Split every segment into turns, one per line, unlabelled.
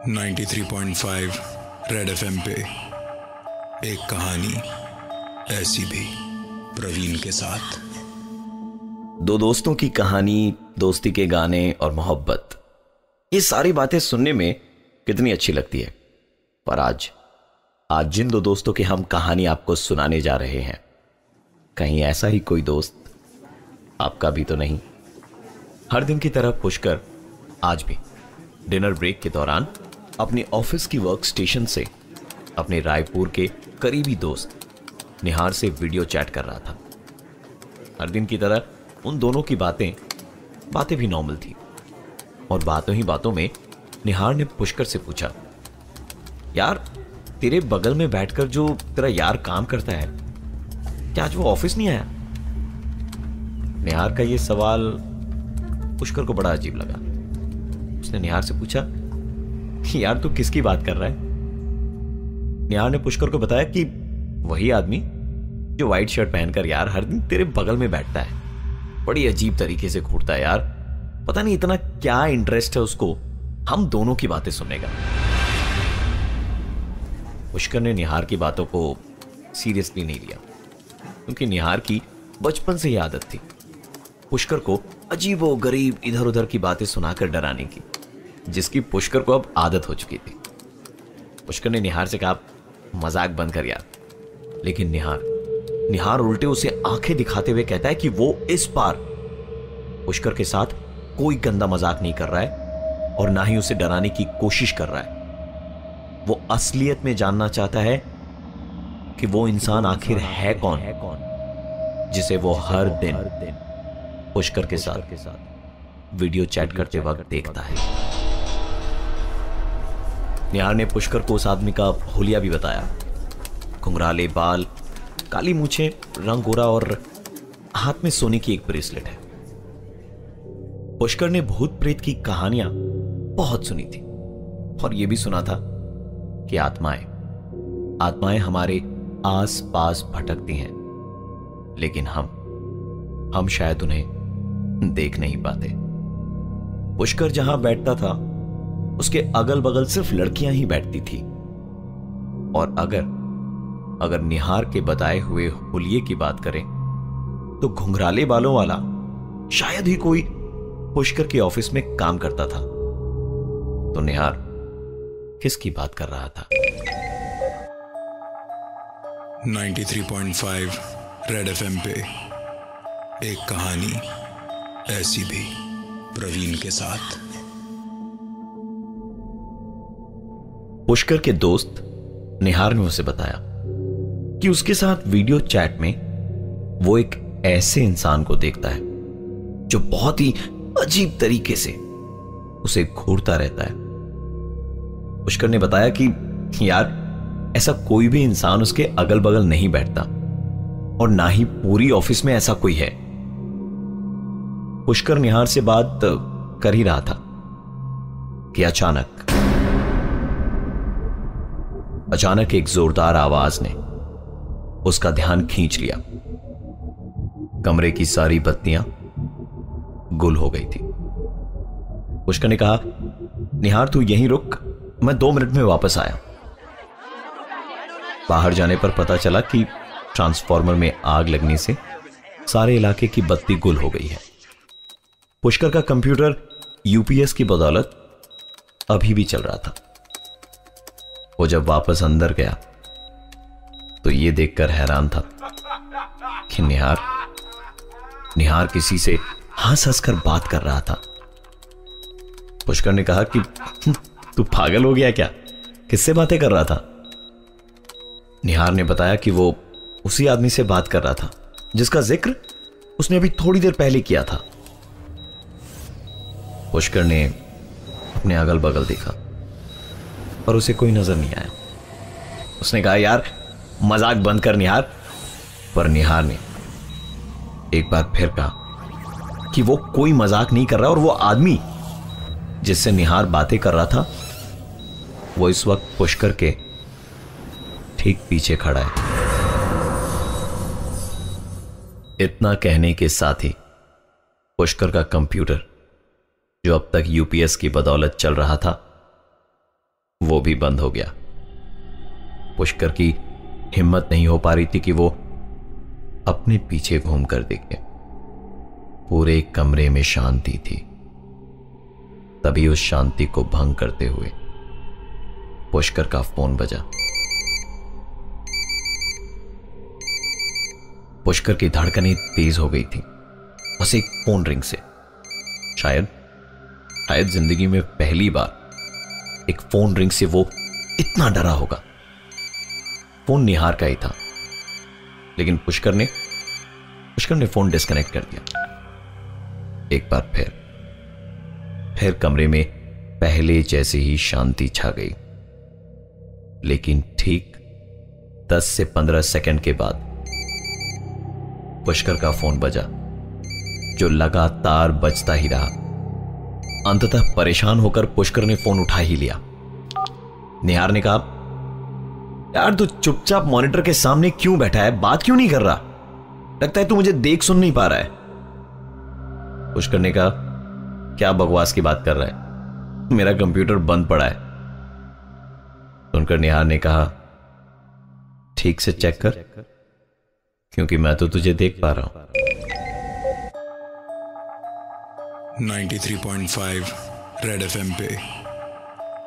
93.5 red FM पे एक कहानी ऐसी भी, प्रवीण के साथ।
दो दोस्तों की कहानी, दोस्ती के गाने और मोहब्बत, ये सारी बातें सुनने में कितनी अच्छी लगती है। पर आज जिन दो दोस्तों की हम कहानी आपको सुनाने जा रहे हैं, कहीं ऐसा ही कोई दोस्त आपका भी तो नहीं। हर दिन की तरह पुष्कर आज भी डिनर ब्रेक के दौरान अपने ऑफिस की वर्क स्टेशन से अपने रायपुर के करीबी दोस्त निहार से वीडियो चैट कर रहा था। हर दिन की तरह उन दोनों की बातें भी नॉर्मल थी और बातों ही बातों में निहार ने पुष्कर से पूछा, यार तेरे बगल में बैठकर जो तेरा यार काम करता है, क्या आज वो ऑफिस नहीं आया? निहार का ये सवाल पुष्कर को बड़ा अजीब लगा। उसने निहार से पूछा, यार तू किसकी बात कर रहा है? निहार ने पुष्कर को बताया कि वही आदमी जो व्हाइट शर्ट पहनकर यार हर दिन तेरे बगल में बैठता है, बड़ी अजीब तरीके से घूरता है यार, पता नहीं इतना क्या इंटरेस्ट है उसको हम दोनों की बातें सुनने का। पुष्कर ने निहार की बातों को सीरियसली नहीं लिया, क्योंकि निहार की बचपन से ही आदत थी पुष्कर को अजीबो गरीब इधर उधर की बातें सुनाकर डराने की, जिसकी पुष्कर को अब आदत हो चुकी थी। पुष्कर ने निहार से कहा, मजाक बंद कर यार। लेकिन निहार उल्टे उसे आंखें दिखाते हुए कहता है कि वो इस बार पुष्कर के साथ कोई गंदा मजाक नहीं कर रहा है और ना ही उसे डराने की कोशिश कर रहा है। वो असलियत में जानना चाहता है कि वो इंसान आखिर है कौन, जिसे वो हर दिन पुष्कर के साथ वीडियो चैट करते वक्त देखता है। निहार ने पुष्कर को उस आदमी का हुलिया भी बताया। घुंघराले बाल, काली मूछें, रंग गोरा और हाथ में सोने की एक ब्रेसलेट है। पुष्कर ने भूत प्रेत की कहानियां बहुत सुनी थी और यह भी सुना था कि आत्माएं हमारे आस पास भटकती हैं, लेकिन हम शायद उन्हें देख नहीं पाते। पुष्कर जहां बैठता था उसके अगल बगल सिर्फ लड़कियां ही बैठती थी, और अगर निहार के बताए हुए हुलिये की बात करें तो घुंघराले बालों वाला शायद ही कोई पुष्कर के ऑफिस में काम करता था। तो निहार किसकी बात कर रहा था?
93.5 रेड एफएम पे एक कहानी ऐसी भी, प्रवीण के साथ।
पुष्कर के दोस्त निहार ने उसे बताया कि उसके साथ वीडियो चैट में वो एक ऐसे इंसान को देखता है जो बहुत ही अजीब तरीके से उसे घूरता रहता है। पुष्कर ने बताया कि यार ऐसा कोई भी इंसान उसके अगल बगल नहीं बैठता और ना ही पूरी ऑफिस में ऐसा कोई है। पुष्कर निहार से बात कर ही रहा था कि अचानक एक जोरदार आवाज ने उसका ध्यान खींच लिया। कमरे की सारी बत्तियां गुल हो गई थी। पुष्कर ने कहा, निहार तू यहीं रुक, मैं 2 मिनट में वापस आया। बाहर जाने पर पता चला कि ट्रांसफार्मर में आग लगने से सारे इलाके की बत्ती गुल हो गई है। पुष्कर का कंप्यूटर यूपीएस की बदौलत अभी भी चल रहा था। वो जब वापस अंदर गया तो ये देखकर हैरान था कि निहार किसी से हंस हंसकर बात कर रहा था। पुष्कर ने कहा कि तू पागल हो गया क्या? किससे बातें कर रहा था? निहार ने बताया कि वो उसी आदमी से बात कर रहा था जिसका जिक्र उसने अभी थोड़ी देर पहले किया था। पुष्कर ने अपने अगल बगल देखा पर उसे कोई नजर नहीं आया। उसने कहा, यार मजाक बंद कर निहार। पर निहार ने एक बार फिर कहा कि वो कोई मजाक नहीं कर रहा और वो आदमी जिससे निहार बातें कर रहा था वो इस वक्त पुष्कर के ठीक पीछे खड़ा है। इतना कहने के साथ ही पुष्कर का कंप्यूटर जो अब तक यूपीएस की बदौलत चल रहा था, वो भी बंद हो गया। पुष्कर की हिम्मत नहीं हो पा रही थी कि वो अपने पीछे घूम कर देखे। पूरे कमरे में शांति थी। तभी उस शांति को भंग करते हुए पुष्कर का फोन बजा। पुष्कर की धड़कनें तेज हो गई थी। बस एक फोन रिंग से शायद जिंदगी में पहली बार एक फोन रिंग से वो इतना डरा होगा। फोन निहार का ही था, लेकिन पुष्कर ने फोन डिस्कनेक्ट कर दिया। एक बार फिर कमरे में पहले जैसे ही शांति छा गई। लेकिन ठीक 10 से 15 सेकंड के बाद पुष्कर का फोन बजा, जो लगातार बजता ही रहा। अंततः परेशान होकर पुष्कर ने फोन उठा ही लिया। निहार ने कहा, यार तू चुपचाप मॉनिटर के सामने क्यों बैठा है, बात क्यों नहीं कर रहा? लगता है तू मुझे देख सुन नहीं पा रहा है। पुष्कर ने कहा, क्या बकवास की बात कर रहा है, मेरा कंप्यूटर बंद पड़ा है। सुनकर निहार ने कहा, ठीक से चेक कर, क्योंकि मैं तो तुझे देख पा रहा हूं।
93.5 रेड एफएम पे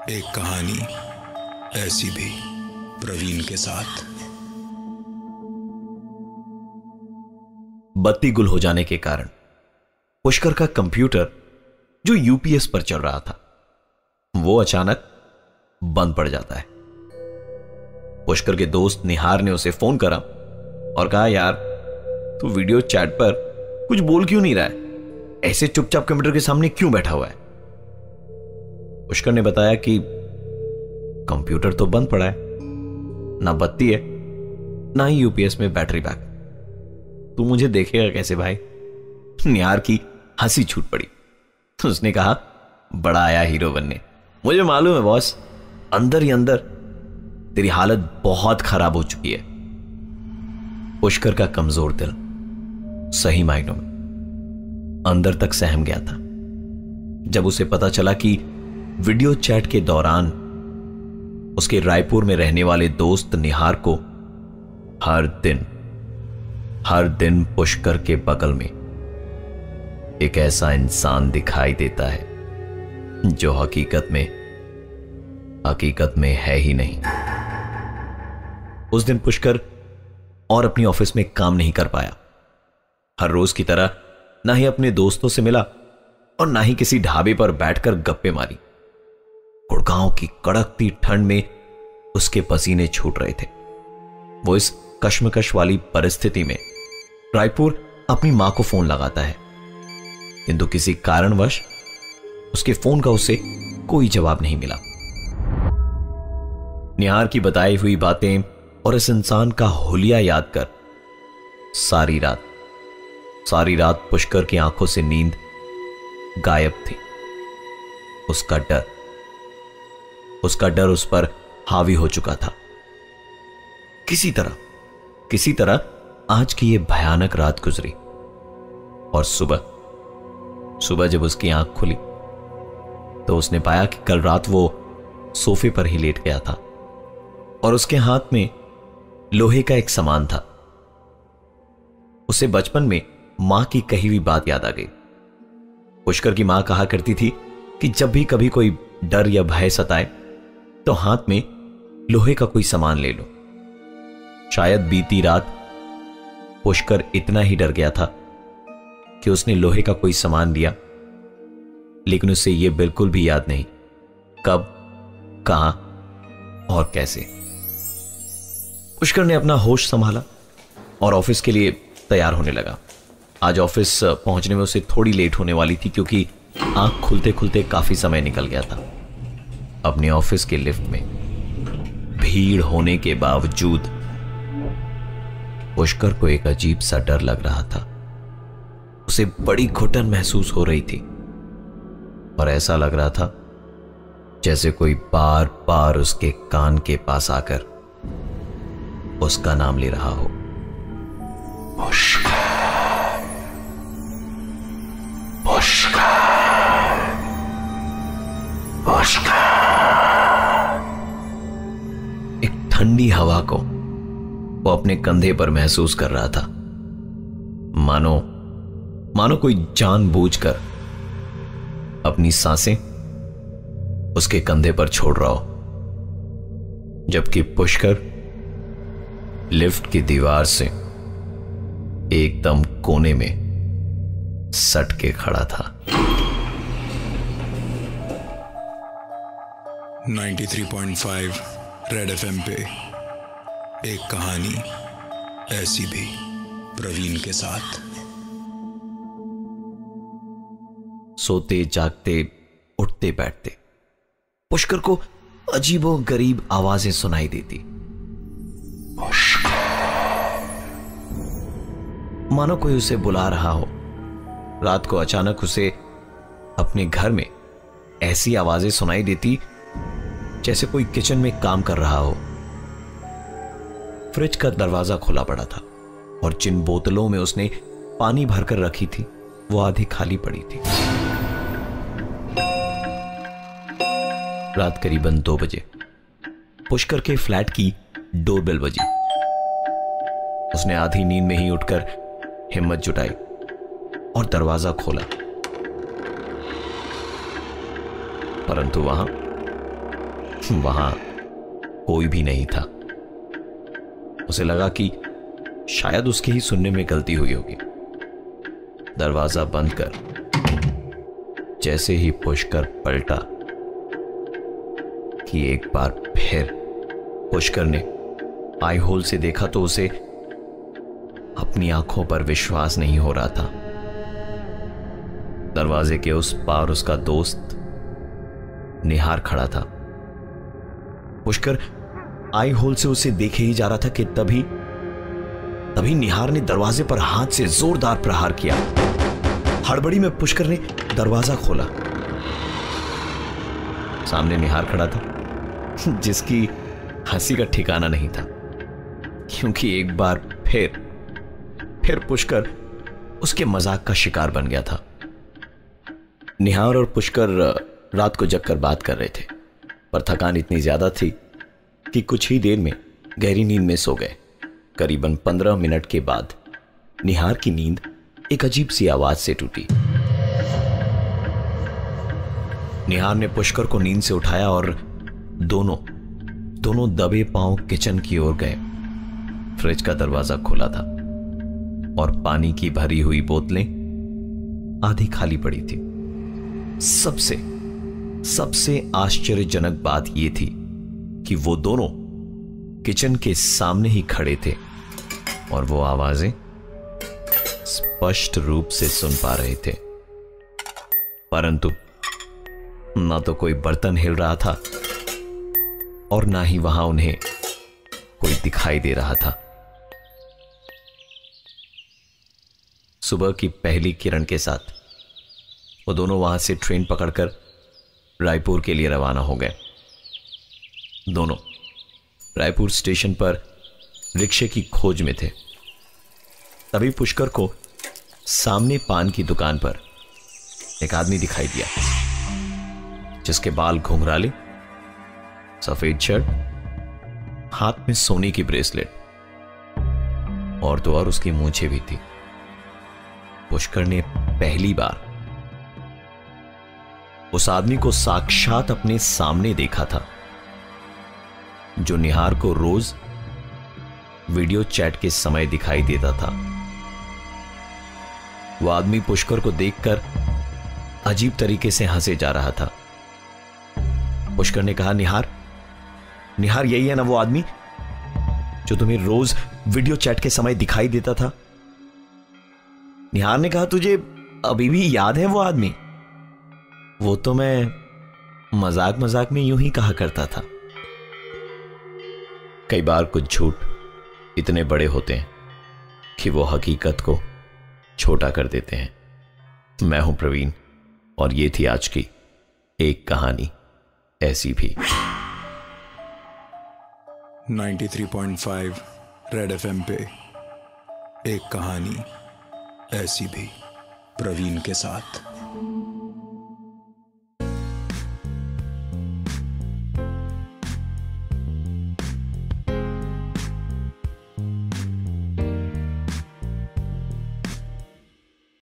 एक कहानी ऐसी भी, प्रवीण के साथ।
बत्ती गुल हो जाने के कारण पुष्कर का कंप्यूटर, जो यूपीएस पर चल रहा था, वो अचानक बंद पड़ जाता है। पुष्कर के दोस्त निहार ने उसे फोन करा और कहा, यार तू वीडियो चैट पर कुछ बोल क्यों नहीं रहा है, ऐसे चुपचाप कंप्यूटर के सामने क्यों बैठा हुआ है? पुष्कर ने बताया कि कंप्यूटर तो बंद पड़ा है, ना बत्ती है, ना ही यूपीएस में बैटरी बैक। तू मुझे देखेगा कैसे भाई? निहार की हंसी छूट पड़ी। उसने कहा, बड़ा आया हीरो बनने। मुझे मालूम है बॉस, अंदर ही अंदर तेरी हालत बहुत खराब हो चुकी है। पुष्कर का कमजोर दिल सही मायनों में अंदर तक सहम गया था जब उसे पता चला कि वीडियो चैट के दौरान उसके रायपुर में रहने वाले दोस्त निहार को हर दिन पुष्कर के बगल में एक ऐसा इंसान दिखाई देता है जो हकीकत में है ही नहीं। उस दिन पुष्कर और अपनी ऑफिस में काम नहीं कर पाया। हर रोज की तरह ना ही अपने दोस्तों से मिला और ना ही किसी ढाबे पर बैठकर गप्पे मारी। गुड़गांव की कड़कती ठंड में उसके पसीने छूट रहे थे। वो इस कश्मकश वाली परिस्थिति में रायपुर अपनी मां को फोन लगाता है, किंतु किसी कारणवश उसके फोन का उसे कोई जवाब नहीं मिला। निहार की बताई हुई बातें और इस इंसान का हुलिया याद कर सारी रात पुष्कर की आंखों से नींद गायब थी। उसका डर उस पर हावी हो चुका था। किसी तरह आज की यह भयानक रात गुजरी और सुबह जब उसकी आंख खुली तो उसने पाया कि कल रात वो सोफे पर ही लेट गया था और उसके हाथ में लोहे का एक सामान था। उसे बचपन में मां की कही हुई बात याद आ गई। पुष्कर की मां कहा करती थी कि जब भी कभी कोई डर या भय सताए तो हाथ में लोहे का कोई सामान ले लो। शायद बीती रात पुष्कर इतना ही डर गया था कि उसने लोहे का कोई सामान लिया, लेकिन उसे यह बिल्कुल भी याद नहीं कब, कहां और कैसे। पुष्कर ने अपना होश संभाला और ऑफिस के लिए तैयार होने लगा। आज ऑफिस पहुंचने में उसे थोड़ी लेट होने वाली थी क्योंकि आंख खुलते खुलते काफी समय निकल गया था। अपने ऑफिस के लिफ्ट में भीड़ होने के बावजूद पुष्कर को एक अजीब सा डर लग रहा था। उसे बड़ी घुटन महसूस हो रही थी और ऐसा लग रहा था जैसे कोई बार बार उसके कान के पास आकर उसका नाम ले रहा हो। पुष्कर। ठंडी हवा को वो अपने कंधे पर महसूस कर रहा था। मानो कोई जानबूझकर अपनी सांसें उसके कंधे पर छोड़ रहा हो, जबकि पुष्कर लिफ्ट की दीवार से एकदम कोने में सट के खड़ा था।
93.5 रेड एफएम पे एक कहानी ऐसी भी, प्रवीण के साथ।
सोते जागते उठते बैठते पुष्कर को अजीबो गरीब आवाजें सुनाई देती, मानो कोई उसे बुला रहा हो। रात को अचानक उसे अपने घर में ऐसी आवाजें सुनाई देती जैसे कोई किचन में काम कर रहा हो। फ्रिज का दरवाजा खुला पड़ा था और जिन बोतलों में उसने पानी भरकर रखी थी वो आधी खाली पड़ी थी। रात करीबन 2 बजे पुष्कर के फ्लैट की डोरबेल बजी। उसने आधी नींद में ही उठकर हिम्मत जुटाई और दरवाजा खोला, परंतु वहां कोई भी नहीं था। उसे लगा कि शायद उसके ही सुनने में गलती हुई होगी। दरवाजा बंद कर जैसे ही पुष्कर पलटा कि एक बार फिर पुष्कर ने आई होल से देखा तो उसे अपनी आंखों पर विश्वास नहीं हो रहा था। दरवाजे के उस पार उसका दोस्त निहार खड़ा था। पुष्कर आई होल से उसे देखे ही जा रहा था कि तभी निहार ने दरवाजे पर हाथ से जोरदार प्रहार किया। हड़बड़ी में पुष्कर ने दरवाजा खोला। सामने निहार खड़ा था, जिसकी हंसी का ठिकाना नहीं था, क्योंकि एक बार फिर पुष्कर उसके मजाक का शिकार बन गया था। निहार और पुष्कर रात को जगकर बात कर रहे थे, पर थकान इतनी ज्यादा थी कि कुछ ही देर में गहरी नींद में सो गए। करीबन 15 मिनट के बाद निहार की नींद एक अजीब सी आवाज से टूटी। निहार ने पुष्कर को नींद से उठाया और दोनों दबे पांव किचन की ओर गए। फ्रिज का दरवाजा खुला था और पानी की भरी हुई बोतलें आधी खाली पड़ी थी। सबसे आश्चर्यजनक बात यह थी कि वो दोनों किचन के सामने ही खड़े थे और वो आवाजें स्पष्ट रूप से सुन पा रहे थे, परंतु ना तो कोई बर्तन हिल रहा था और ना ही वहां उन्हें कोई दिखाई दे रहा था। सुबह की पहली किरण के साथ वो दोनों वहां से ट्रेन पकड़कर रायपुर के लिए रवाना हो गए। दोनों रायपुर स्टेशन पर रिक्शे की खोज में थे। तभी पुष्कर को सामने पान की दुकान पर एक आदमी दिखाई दिया, जिसके बाल घुंघराले, सफेद शर्ट, हाथ में सोने की ब्रेसलेट और तो और उसकी मूंछें भी थी। पुष्कर ने पहली बार उस आदमी को साक्षात अपने सामने देखा था, जो निहार को रोज वीडियो चैट के समय दिखाई देता था। वह आदमी पुष्कर को देखकर अजीब तरीके से हंसे जा रहा था। पुष्कर ने कहा, निहार यही है ना वो आदमी जो तुम्हें रोज वीडियो चैट के समय दिखाई देता था? निहार ने कहा, तुझे अभी भी याद है वो आदमी? वो तो मैं मजाक में यूं ही कहा करता था। कई बार कुछ झूठ इतने बड़े होते हैं कि वो हकीकत को छोटा कर देते हैं। मैं हूं प्रवीण और ये थी आज की एक कहानी ऐसी भी।
93.5 रेड एफएम पे एक कहानी ऐसी भी, प्रवीण के साथ।